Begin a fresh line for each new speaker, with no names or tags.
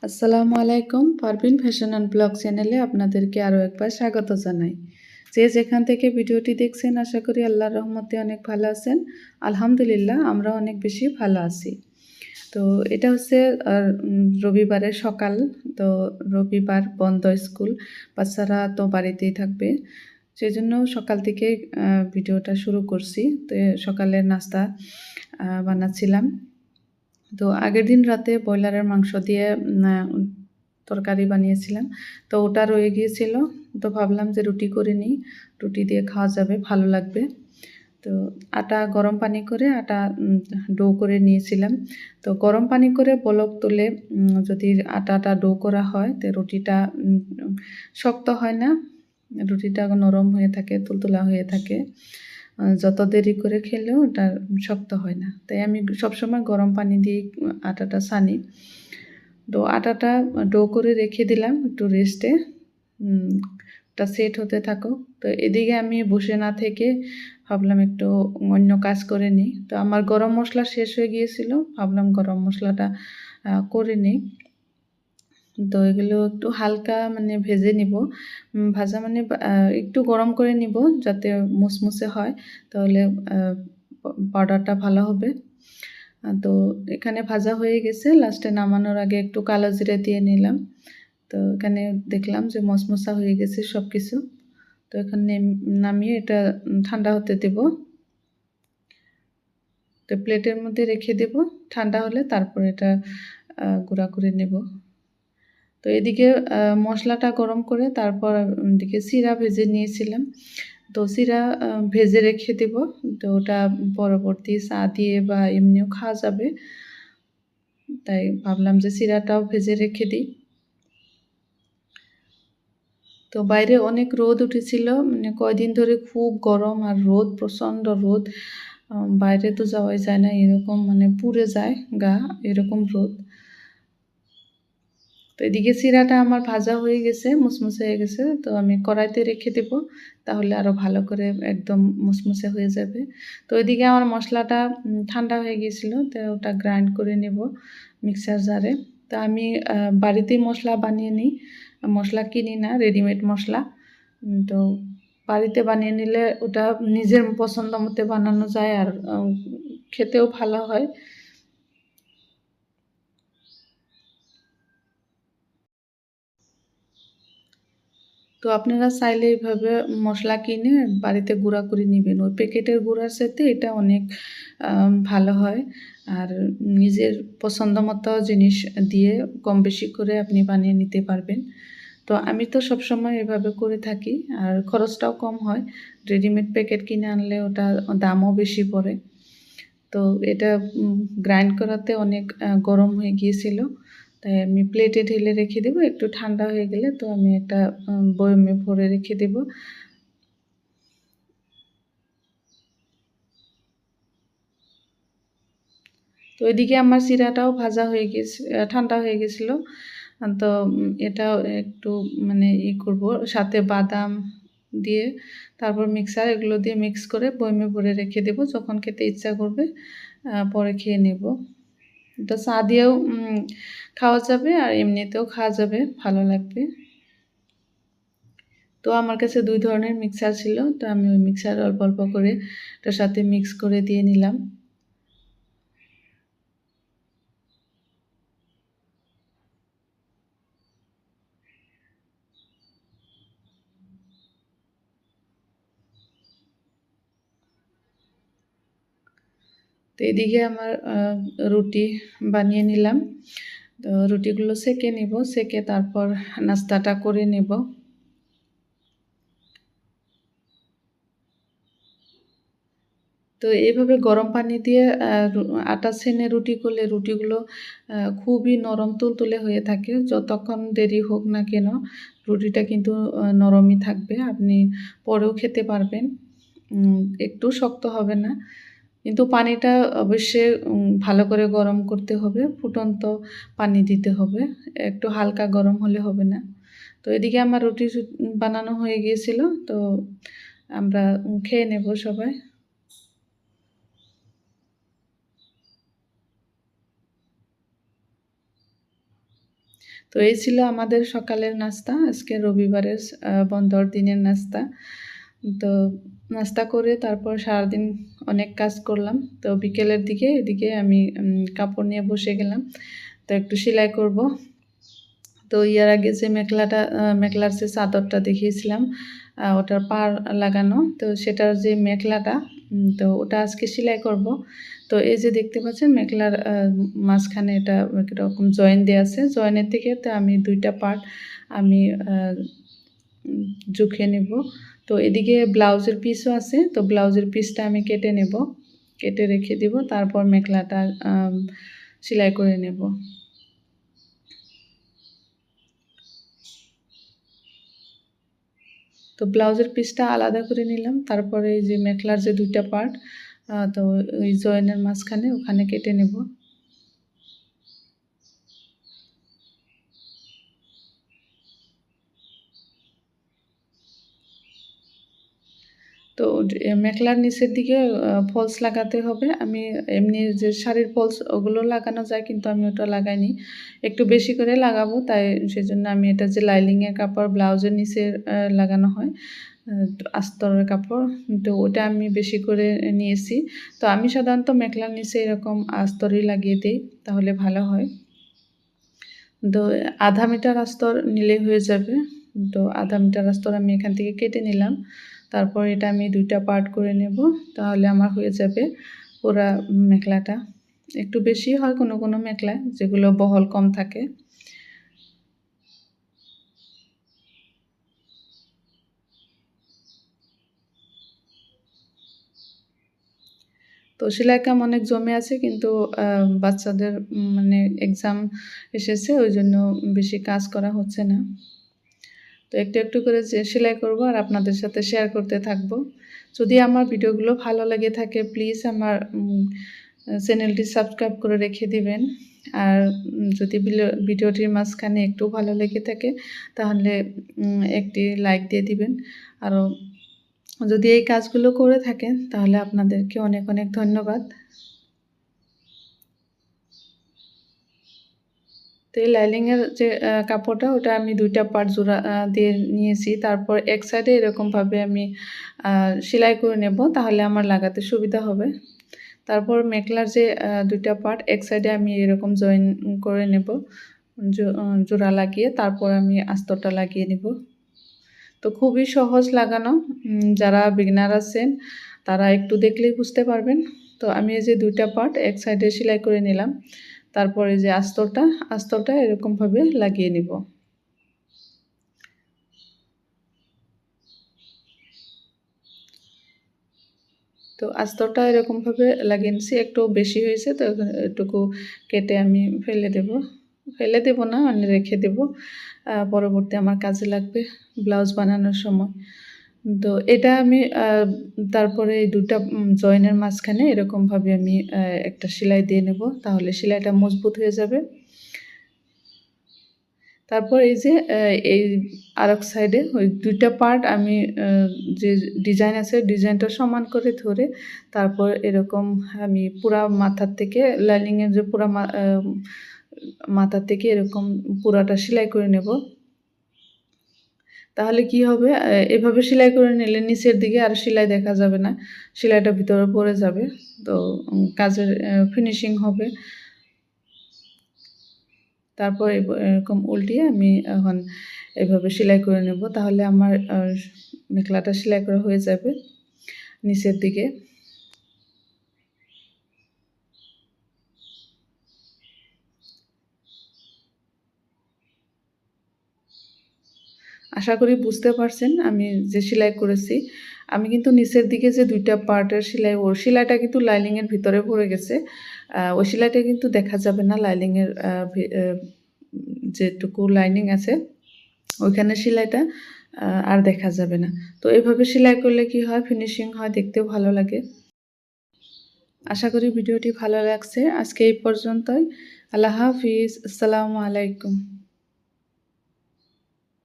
আসসালামু আলাইকুম। Parvin fashion and blog চ্যানেলে আপনাদেরকে আরও একবার স্বাগত জানাই। যে যেখান থেকে ভিডিওটি দেখছেন আশা করি আল্লাহর রহমতে অনেক ভালো আছেন। আলহামদুলিল্লাহ আমরা অনেক বেশি ভালো আছি। তো এটা হচ্ছে রবিবারের সকাল। তো রবিবার বন্ধ স্কুল, বাচ্চারা তো বাড়িতেই থাকবে। সেজন্য সকাল থেকে ভিডিওটা শুরু করছি। তো সকালের নাস্তা বানাচ্ছিলাম। তো আগের দিন রাতে ব্রয়লারের মাংস দিয়ে তরকারি বানিয়েছিলাম। তো ওটা রয়ে গিয়েছিল। তো ভাবলাম যে রুটি করে নিই, রুটি দিয়ে খাওয়া যাবে, ভালো লাগবে। তো আটা গরম পানি করে আটা ডো করে নিয়েছিলাম। তো গরম পানি করে বলক তুলে যদি আটাটা ডো করা হয় তো রুটিটা শক্ত হয় না, রুটিটা নরম হয়ে থাকে, তুলতুলা হয়ে থাকে। যত দেরি করে খেলেও ওটা শক্ত হয় না, তাই আমি সবসময় গরম পানি দিয়েই আটাটা সানি। তো আটাটা ডো করে রেখে দিলাম একটু রেস্টে, ওটা সেট হতে থাকুক। তো এদিকে আমি বসে না থেকে ভাবলাম একটু অন্য কাজ করে নিই। তো আমার গরম মশলা শেষ হয়ে গিয়েছিল, ভাবলাম গরম মশলাটা করে নিই। তো এগুলো একটু হালকা ভেজে নিব। ভাজা একটু গরম করে নিব যাতে মুসমুসে হয়, তাহলে পাউডারটা ভালো হবে। তো এখানে ভাজা হয়ে গেছে, লাস্টে নামানোর আগে একটু কালো জিরে দিয়ে নিলাম। তো এখানে দেখলাম যে মশমশা হয়ে গেছে সব কিছু। তো এখানে নামিয়ে এটা ঠান্ডা হতে দেব। তো প্লেটের মধ্যে রেখে দেব, ঠান্ডা হলে তারপর এটা গুঁড়া করে নেব। তো এদিকে মশলাটা গরম করে তারপর এদিকে চিরা ভেজে নিয়েছিলাম। তো চিরা ভেজে রেখে দেব। তো ওটা পরবর্তী চা দিয়ে বা এমনিও খাওয়া যাবে, তাই ভাবলাম যে চিরাটাও ভেজে রেখে দিই। তো বাইরে অনেক রোদ উঠেছিল, কয়দিন ধরে খুব গরম আর রোদ, প্রচণ্ড রোদ। বাইরে তো যাওয়াই যায় না, এরকম পুড়ে যায় গা, এরকম রোদ। তো এদিকে চিরাটা আমার ভাজা হয়ে গেছে, মুসমুসে হয়ে গেছে। তো আমি কড়াইতে রেখে দেব, তাহলে আরও ভালো করে একদম মুসমুসে হয়ে যাবে। তো এদিকে আমার মশলাটা ঠান্ডা হয়ে গিয়েছিল, তো ওটা গ্রাইন্ড করে নেব মিক্সার জারে। তো আমি বাড়িতেই মশলা বানিয়ে নিই, মশলা কিনি না, রেডিমেড মশলা। তো বাড়িতে বানিয়ে নিলে ওটা নিজের পছন্দ মতো বানানো যায়, আর খেতেও ভালো হয়। তো আপনারা চাইলে এইভাবে মশলা কিনে বাড়িতে গুঁড়া করে নেবেন। ওই প্যাকেটের গুঁড়ার সাথে এটা অনেক ভালো হয়। আর নিজের পছন্দ মতো জিনিস দিয়ে কম বেশি করে আপনি বানিয়ে নিতে পারবেন। তো আমি তো সবসময় এভাবে করে থাকি, আর খরচটাও কম হয়। রেডিমেড প্যাকেট কিনে আনলে ওটা দামও বেশি পড়ে। তো এটা গ্রাইন্ড করাতে অনেক গরম হয়ে গিয়েছিল, তাই আমি প্লেটে ঢেলে রেখে দেবো। একটু ঠান্ডা হয়ে গেলে তো আমি একটা বয়মে ভরে রেখে দেব। তো এদিকে আমার চিরাটাও ভাজা হয়ে গেছে, ঠান্ডা হয়ে গেছিলো। তো এটাও একটু করব, সাথে বাদাম দিয়ে তারপর মিক্সার এগুলো দিয়ে মিক্স করে বয়মে ভরে রেখে দেব, যখন খেতে ইচ্ছা করবে পরে খেয়ে নেব। এটা চা দিয়েও খাওয়া যাবে, আর এমনিতেও খাওয়া যাবে, ভালো লাগবে। তো আমার কাছে 2 ধরনের মিক্সার ছিল, তো আমি ওই মিক্সার অল্প অল্প করে এটার সাথে মিক্স করে দিয়ে নিলাম। তো এদিকে আমার রুটি বানিয়ে নিলাম। তো রুটিগুলো সেঁকে নেব, সেঁকে তারপর নাস্তাটা করে নেব। তো এইভাবে গরম পানি দিয়ে আটা ছেনে রুটি করলে রুটিগুলো খুবই নরম তুলতুলে হয়ে থাকে। যতক্ষণ দেরি হোক না কেন রুটিটা কিন্তু নরমই থাকবে, আপনি পরেও খেতে পারবেন। একটু শক্ত হবে না, কিন্তু পানিটা অবশ্যই ভালো করে গরম করতে হবে, ফুটন্ত পানি দিতে হবে, একটু হালকা গরম হলে হবে না। তো এদিকে আমার রুটি বানানো হয়ে গিয়েছিল, তো আমরা খেয়ে নেব সবাই। তো এই ছিল আমাদের সকালের নাস্তা, আজকে রবিবারের বন্ধর দিনের নাস্তা। তো নাস্তা করে তারপর সারাদিন অনেক কাজ করলাম। তো বিকেলের দিকে এদিকে আমি কাপড় নিয়ে বসে গেলাম। তো একটু সেলাই করব। তো ইয়ার আগে যে মেখলার যে চাদরটা দেখিয়েছিলাম, ওটার পাড় লাগানো, তো সেটার যে মেখলাটা, তো ওটা আজকে সেলাই করব। তো এই যে দেখতে পাচ্ছেন মেখলার মাঝখানে এটা এরকম জয়েন দেওয়া আছে, জয়েনের থেকে তো আমি 2টা পার্ট আমি জুখে নেব। তো এদিকে ব্লাউজের পিসও আছে, তো ব্লাউজের পিসটা আমি কেটে নেব, কেটে রেখে দিব, তারপর মেখলাটা সেলাই করে নেব। তো ব্লাউজের পিসটা আলাদা করে নিলাম, তারপরে এই যে মেখলার যে 2টা পার্ট, তো ওই জয়েনের মাঝখানে ওখানে কেটে নেব। তো মেখলার নিচের দিকে ফলস লাগাতে হবে। আমি এমনি যে শাড়ির ফলস ওগুলো লাগানো যায়, কিন্তু আমি ওটা লাগাইনি, একটু বেশি করে লাগাবো, তাই সেজন্য আমি এটা যে লাইলিংয়ের কাপড় ব্লাউজের নিচে লাগানো হয়, আস্তরের কাপড়, তো ওটা আমি বেশি করে নিয়েছি। তো আমি সাধারণত মেখলার নিচে এরকম আস্তরই লাগিয়ে দিই, তাহলে ভালো হয়। তো আধা মিটার আস্তর নিলেই হয়ে যাবে। তো আধা মিটার আস্তর আমি এখান থেকে কেটে নিলাম, তারপর এটা আমি 2টা পার্ট করে নেব, তাহলে আমার হয়ে যাবে পুরা মেখলাটা। একটু বেশি হয় কোনো কোনো মেখলা, যেগুলো বহল কম থাকে। তো সেলাই কাম অনেক জমে আছে, কিন্তু বাচ্চাদের মানে এক্সাম এসেছে, ওই জন্য বেশি কাজ করা হচ্ছে না। তো একটু একটু করে যে সেলাই করব আর আপনাদের সাথে শেয়ার করতে থাকব। যদি আমার ভিডিওগুলো ভালো লেগে থাকে, প্লিজ আমার চ্যানেলটি সাবস্ক্রাইব করে রেখে দিবেন। আর যদি ভিডিওটির মাঝখানে একটু ভালো লেগে থাকে, তাহলে একটি লাইক দিয়ে দিবেন। আরও যদি এই কাজগুলো করে থাকেন, তাহলে আপনাদেরকে অনেক অনেক ধন্যবাদ। তো এই লাইনিংয়ের যে কাপড়টা, ওটা আমি 2টা পার্ট জোড়া দিয়ে নিয়েছি, তারপর এক সাইডে এরকমভাবে আমি সেলাই করে নেব, তাহলে আমার লাগাতে সুবিধা হবে। তারপর মেখলার যে 2টা পার্ট এক সাইডে আমি এরকম জয়েন করে নেব, জোড়া লাগিয়ে তারপর আমি আস্তরটা লাগিয়ে নেব। তো খুবই সহজ লাগানো, যারা বিগিনার আছেন তারা একটু দেখলেই বুঝতে পারবেন। তো আমি এই যে 2টা পার্ট এক সাইডে সেলাই করে নিলাম, তারপরে যে আস্তরটা এরকমভাবে লাগিয়ে নিব। তো আস্তরটা এরকমভাবে লাগিয়ে নিচ্ছি, একটু বেশি হয়েছে, তো এটুকু কেটে আমি ফেলে দেব না, মানে রেখে দেব, পরবর্তী আমার কাজে লাগবে ব্লাউজ বানানোর সময়। তো এটা আমি তারপরে এই 2টা জয়েনের মাঝখানে এরকমভাবে আমি একটা সেলাই দিয়ে নেব, তাহলে সেলাইটা মজবুত হয়ে যাবে। তারপর এই যে এই আরেক সাইডে ওই 2টা পার্ট আমি যে ডিজাইন আছে, ডিজাইনটা সমান করে ধরে তারপর এরকম আমি পুরা মাথার থেকে লাইনিংয়ের যে পুরা মাথার থেকে এরকম পুরাটা সেলাই করে নেব। তাহলে কি হবে, এভাবে সেলাই করে নিলে নিচের দিকে আর সেলাই দেখা যাবে না, সেলাইটা ভিতরে পড়ে যাবে। তো কাজের ফিনিশিং হবে। তারপর এরকম উল্টিয়ে আমি এখন এভাবে সেলাই করে নেব, তাহলে আমার মেখলাটা সেলাই করা হয়ে যাবে নিচের দিকে। আশা করি বুঝতে পারছেন আমি যে সেলাই করেছি। আমি কিন্তু নিচের দিকে যে 2টা পার্টের সেলাই, ওর সেলাইটা কিন্তু লাইনিংয়ের ভিতরে পড়ে গেছে। ওই সেলাইটা কিন্তু দেখা যাবে না, লাইনিংয়ের যেটুকু লাইনিং আছে ওইখানে সেলাইটা আর দেখা যাবে না। তো এভাবে সেলাই করলে কি হয়, ফিনিশিং হয়, দেখতেও ভালো লাগে। আশা করি ভিডিওটি ভালো লাগছে। আজকে এই পর্যন্তই। আল্লাহ হাফিজ। আসসালামু আলাইকুম।